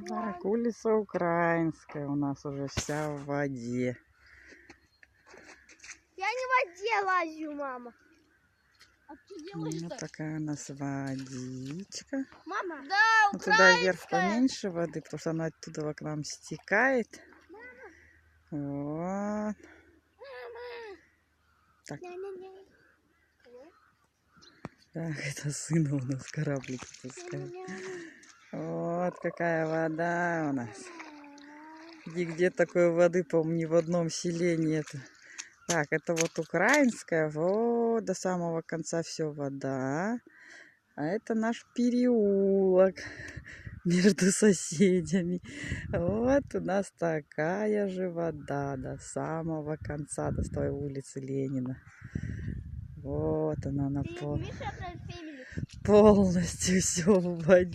Так, улица Украинская у нас уже вся в воде. Я не в воде лазю, мама. А что делаешь-то? Вот такая у нас водичка. Мама, да, Вот туда вверх украинская. поменьше воды, потому что она оттуда к нам стекает. Вот. Так. Так, это сына у нас кораблик пускает. Вот какая вода у нас. Нигде такой воды, по-моему, ни в одном селе нету. Так, это вот украинская, вот до самого конца все вода. А это наш переулок между соседями. Вот у нас такая же вода до самого конца, до той улицы Ленина. Вот она полностью все в воде.